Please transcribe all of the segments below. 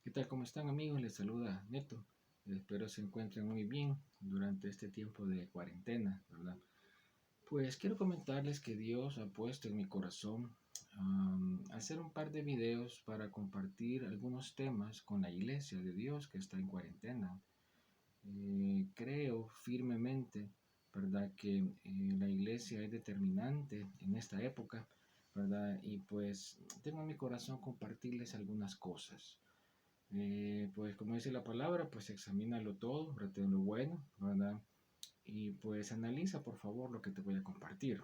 ¿Qué tal? ¿Cómo están, amigos? Les saluda Neto. Espero se encuentren muy bien durante este tiempo de cuarentena, ¿verdad? Pues quiero comentarles que Dios ha puesto en mi corazón hacer un par de videos para compartir algunos temas con la iglesia de Dios que está en cuarentena. Creo firmemente, ¿verdad?, que la iglesia es determinante en esta época, ¿verdad? Y pues tengo en mi corazón compartirles algunas cosas. Pues como dice la palabra, pues examínalo todo, retén lo bueno, ¿verdad? Y pues analiza por favor lo que te voy a compartir.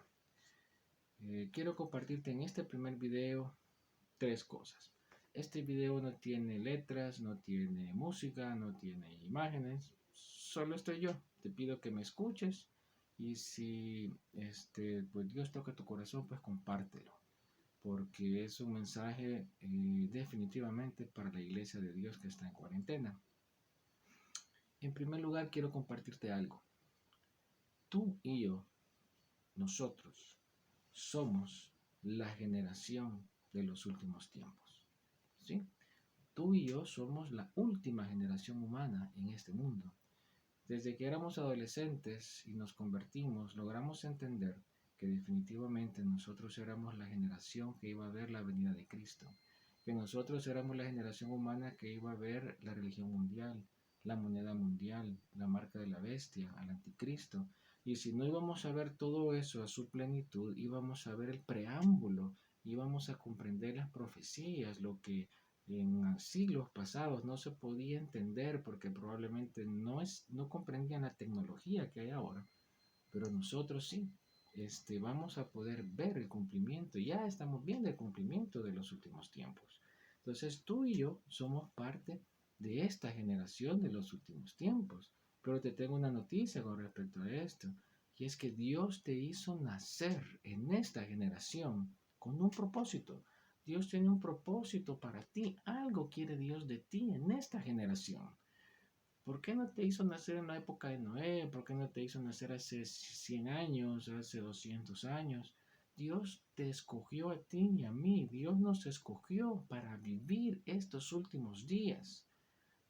Quiero compartirte en este primer video tres cosas. Este video no tiene letras, no tiene música, no tiene imágenes, solo estoy yo. Te pido que me escuches y si pues Dios toca tu corazón, pues compártelo porque es un mensaje definitivamente para la iglesia de Dios que está en cuarentena. En primer lugar, quiero compartirte algo. Tú y yo, nosotros, somos la generación de los últimos tiempos. ¿Sí? Tú y yo somos la última generación humana en este mundo. Desde que éramos adolescentes y nos convertimos, logramos entender que definitivamente nosotros éramos la generación que iba a ver la venida de Cristo, que nosotros éramos la generación humana que iba a ver la religión mundial, la moneda mundial, la marca de la bestia, al anticristo. Y si no íbamos a ver todo eso a su plenitud, íbamos a ver el preámbulo, íbamos a comprender las profecías, lo que en siglos pasados no se podía entender porque probablemente no comprendían la tecnología que hay ahora, pero nosotros sí, vamos a poder ver el cumplimiento, ya estamos viendo el cumplimiento de los últimos tiempos. Entonces tú y yo somos parte de esta generación de los últimos tiempos, pero te tengo una noticia con respecto a esto, y es que Dios te hizo nacer en esta generación con un propósito. Dios tiene un propósito para ti, algo quiere Dios de ti en esta generación. ¿Por qué no te hizo nacer en la época de Noé? ¿Por qué no te hizo nacer hace 100 años, hace 200 años? Dios te escogió a ti y a mí. Dios nos escogió para vivir estos últimos días.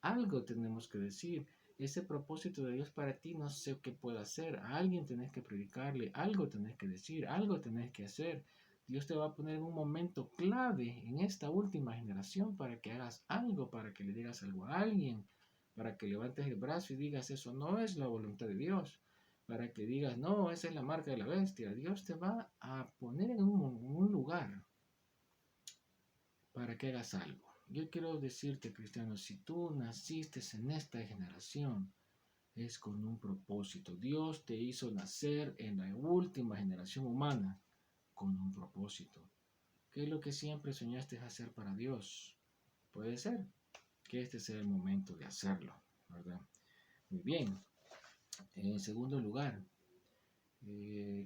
Algo tenemos que decir. Ese propósito de Dios para ti no sé qué puede hacer. A alguien tenés que predicarle, algo tenés que decir, algo tenés que hacer. Dios te va a poner en un momento clave en esta última generación para que hagas algo, para que le digas algo a alguien, para que levantes el brazo y digas eso no es la voluntad de Dios, para que digas no, esa es la marca de la bestia. Dios te va a poner en un lugar para que hagas algo. Yo quiero decirte, cristiano, si tú naciste en esta generación, es con un propósito. Dios te hizo nacer en la última generación humana con un propósito. ¿Qué es lo que siempre soñaste hacer para Dios? Puede ser que este sea el momento de hacerlo, ¿verdad? Muy bien. En segundo lugar,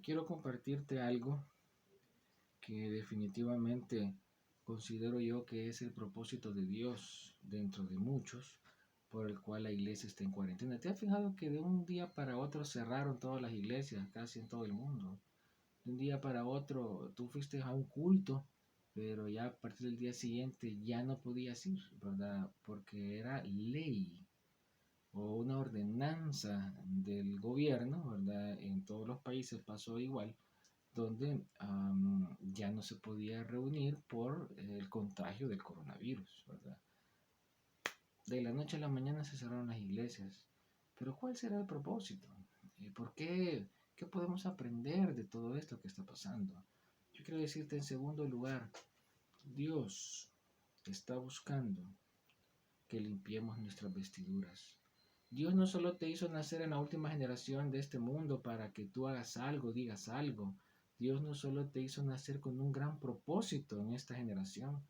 quiero compartirte algo que definitivamente considero yo que es el propósito de Dios dentro de muchos, por el cual la iglesia está en cuarentena. ¿Te has fijado que de un día para otro cerraron todas las iglesias, casi en todo el mundo? De un día para otro tú fuiste a un culto, pero ya a partir del día siguiente ya no podías ir, ¿verdad? Porque era ley o una ordenanza del gobierno, ¿verdad? En todos los países pasó igual, donde ya no se podía reunir por el contagio del coronavirus, ¿verdad? De la noche a la mañana se cerraron las iglesias. Pero ¿cuál será el propósito? ¿Por qué? ¿Qué podemos aprender de todo esto que está pasando? Yo quiero decirte en segundo lugar, Dios está buscando que limpiemos nuestras vestiduras. Dios no solo te hizo nacer en la última generación de este mundo para que tú hagas algo, digas algo. Dios no solo te hizo nacer con un gran propósito en esta generación,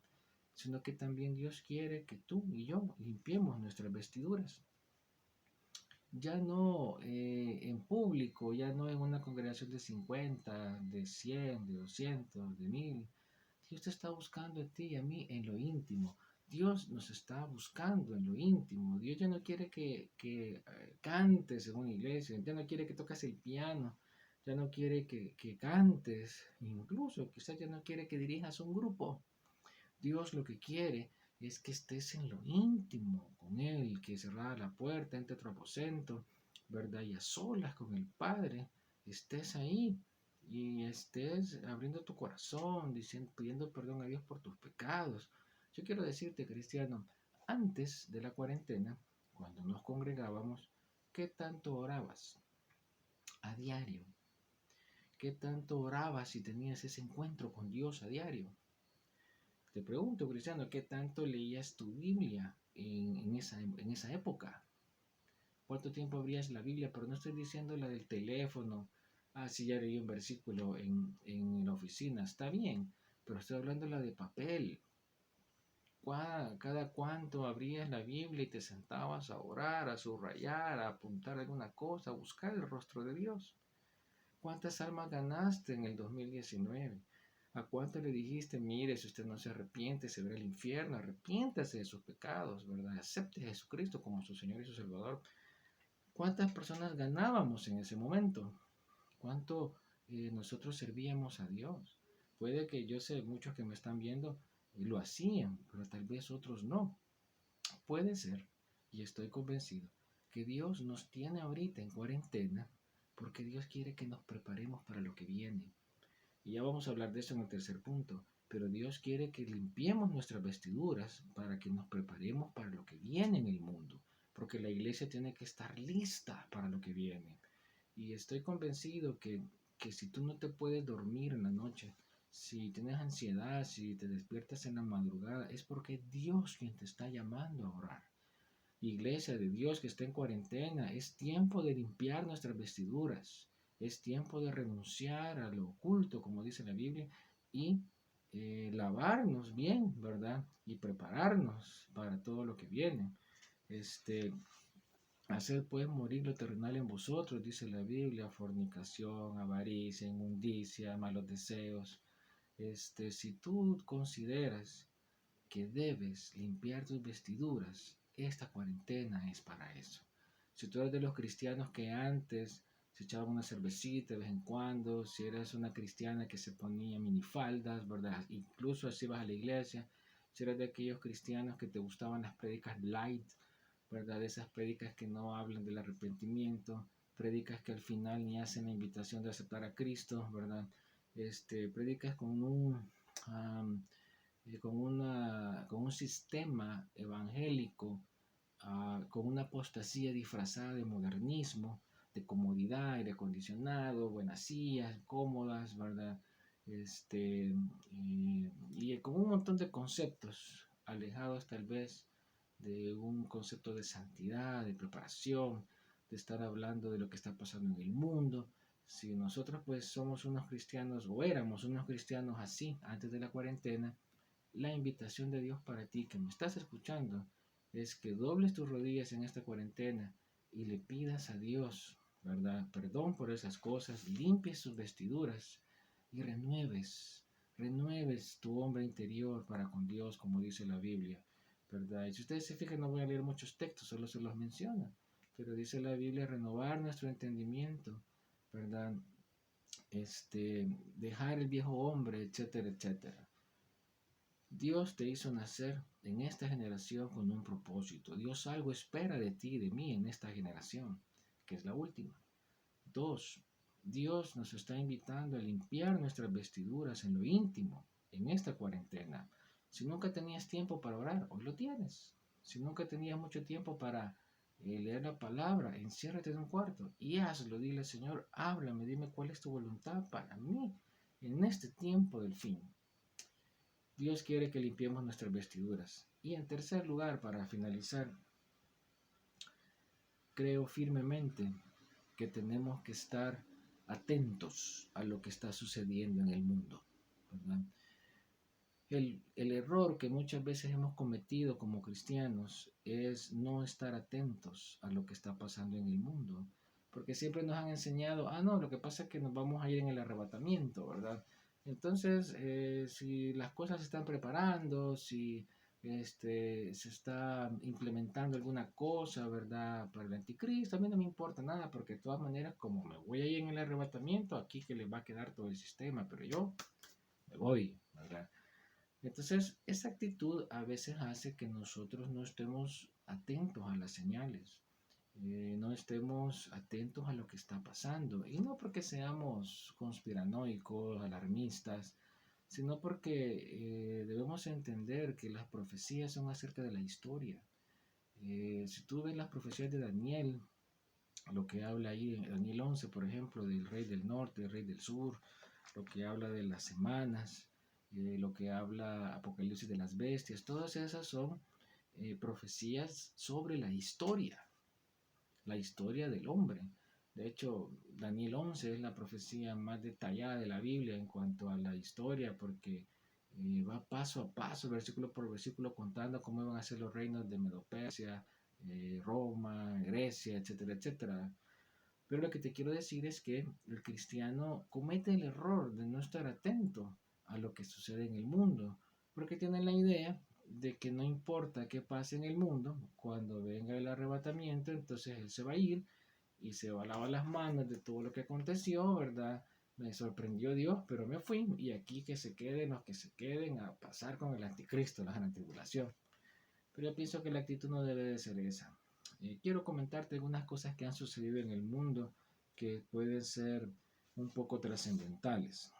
sino que también Dios quiere que tú y yo limpiemos nuestras vestiduras. Ya no en público, ya no en una congregación de 50, de 100, de 200, de 1000. Dios te está buscando a ti y a mí en lo íntimo. Dios nos está buscando en lo íntimo. Dios ya no quiere que cantes en una iglesia, ya no quiere que toques el piano, ya no quiere que cantes, incluso quizás ya no quiere que dirijas un grupo. Dios lo que quiere es que estés en lo íntimo con Él, que cerrada la puerta, entre otro aposento, ¿verdad? Y a solas con el Padre, estés ahí y estés abriendo tu corazón, diciendo, pidiendo perdón a Dios por tus pecados. Yo quiero decirte, cristiano, antes de la cuarentena, cuando nos congregábamos, ¿qué tanto orabas a diario? ¿Qué tanto orabas si tenías ese encuentro con Dios a diario? Te pregunto, cristiano, ¿qué tanto leías tu Biblia en esa época? ¿Cuánto tiempo abrías la Biblia? Pero no estoy diciendo la del teléfono. Ah, sí, ya leí un versículo en la oficina. Está bien, pero estoy hablando de la de papel. Cada cuánto abrías la Biblia y te sentabas a orar, a subrayar, a apuntar alguna cosa, a buscar el rostro de Dios. ¿Cuántas almas ganaste en el 2019? ¿A cuánto le dijiste, mire, si usted no se arrepiente, se verá el infierno, arrepiéntase de sus pecados, ¿verdad? Acepte a Jesucristo como su Señor y su Salvador. ¿Cuántas personas ganábamos en ese momento? ¿Cuánto nosotros servíamos a Dios? Puede que yo sé, muchos que me están viendo lo hacían, pero tal vez otros no. Puede ser, y estoy convencido, que Dios nos tiene ahorita en cuarentena porque Dios quiere que nos preparemos para lo que viene. Y ya vamos a hablar de eso en el tercer punto. Pero Dios quiere que limpiemos nuestras vestiduras para que nos preparemos para lo que viene en el mundo. Porque la iglesia tiene que estar lista para lo que viene. Y estoy convencido que si tú no te puedes dormir en la noche, si tienes ansiedad, si te despiertas en la madrugada, es porque es Dios quien te está llamando a orar. Iglesia de Dios que está en cuarentena, es tiempo de limpiar nuestras vestiduras, es tiempo de renunciar a lo oculto, como dice la Biblia, y lavarnos bien, ¿verdad? Y prepararnos para todo lo que viene. Este, hacer pues morir lo terrenal en vosotros, dice la Biblia, fornicación, avaricia, inmundicia, malos deseos. Si tú consideras que debes limpiar tus vestiduras, esta cuarentena es para eso. Si tú eres de los cristianos que antes se echaban una cervecita de vez en cuando, si eres una cristiana que se ponía minifaldas, ¿verdad? Incluso así vas a la iglesia, si eres de aquellos cristianos que te gustaban las prédicas light, ¿verdad? Esas prédicas que no hablan del arrepentimiento, prédicas que al final ni hacen la invitación de aceptar a Cristo, ¿verdad? Prédicas um, con un sistema evangélico, con una apostasía disfrazada de modernismo, de comodidad, aire acondicionado, buenas sillas, cómodas, ¿verdad? Y con un montón de conceptos alejados tal vez de un concepto de santidad, de preparación, de estar hablando de lo que está pasando en el mundo. Si nosotros pues somos unos cristianos o éramos unos cristianos así antes de la cuarentena, la invitación de Dios para ti que me estás escuchando es que dobles tus rodillas en esta cuarentena y le pidas a Dios, ¿verdad? Perdón por esas cosas, limpies sus vestiduras y renueves tu hombre interior para con Dios, como dice la Biblia, ¿verdad? Y si ustedes se fijan, no voy a leer muchos textos, solo se los menciona, pero dice la Biblia renovar nuestro entendimiento, ¿verdad? Dejar el viejo hombre, etcétera, etcétera. Dios te hizo nacer en esta generación con un propósito. Dios algo espera de ti y de mí en esta generación, que es la última. Dos, Dios nos está invitando a limpiar nuestras vestiduras en lo íntimo, en esta cuarentena. Si nunca tenías tiempo para orar, hoy lo tienes. Si nunca tenías mucho tiempo para leer la palabra, enciérrate en un cuarto y hazlo. Dile, Señor, háblame, dime cuál es tu voluntad para mí en este tiempo del fin. Dios quiere que limpiemos nuestras vestiduras. Y en tercer lugar, para finalizar, creo firmemente que tenemos que estar atentos a lo que está sucediendo en el mundo, ¿verdad? El error que muchas veces hemos cometido como cristianos es no estar atentos a lo que está pasando en el mundo, porque siempre nos han enseñado, no, lo que pasa es que nos vamos a ir en el arrebatamiento, ¿verdad? Entonces, si las cosas se están preparando, si se está implementando alguna cosa, ¿verdad? Para el anticristo, a mí no me importa nada, porque de todas maneras, como me voy a ir en el arrebatamiento, aquí que les va a quedar todo el sistema, pero yo me voy, ¿verdad? Entonces, esa actitud a veces hace que nosotros no estemos atentos a las señales, no estemos atentos a lo que está pasando. Y no porque seamos conspiranoicos, alarmistas, sino porque debemos entender que las profecías son acerca de la historia. Si tú ves las profecías de Daniel, lo que habla ahí en Daniel 11, por ejemplo, del rey del norte, del rey del sur, lo que habla de las semanas, lo que habla Apocalipsis de las bestias, todas esas son profecías sobre la historia del hombre. De hecho, Daniel 11 es la profecía más detallada de la Biblia en cuanto a la historia, porque va paso a paso, versículo por versículo, contando cómo iban a ser los reinos de Medo-Persia, Roma, Grecia, etcétera, etcétera. Pero lo que te quiero decir es que el cristiano comete el error de no estar atento a lo que sucede en el mundo, porque tiene la idea de que no importa qué pase en el mundo, cuando venga el arrebatamiento, entonces él se va a ir y se va a lavar las manos de todo lo que aconteció, ¿verdad? Me sorprendió Dios, pero me fui y aquí que se queden los que se queden a pasar con el anticristo, la gran tribulación. Pero yo pienso que la actitud no debe de ser esa. Quiero comentarte algunas cosas que han sucedido en el mundo que pueden ser un poco trascendentales.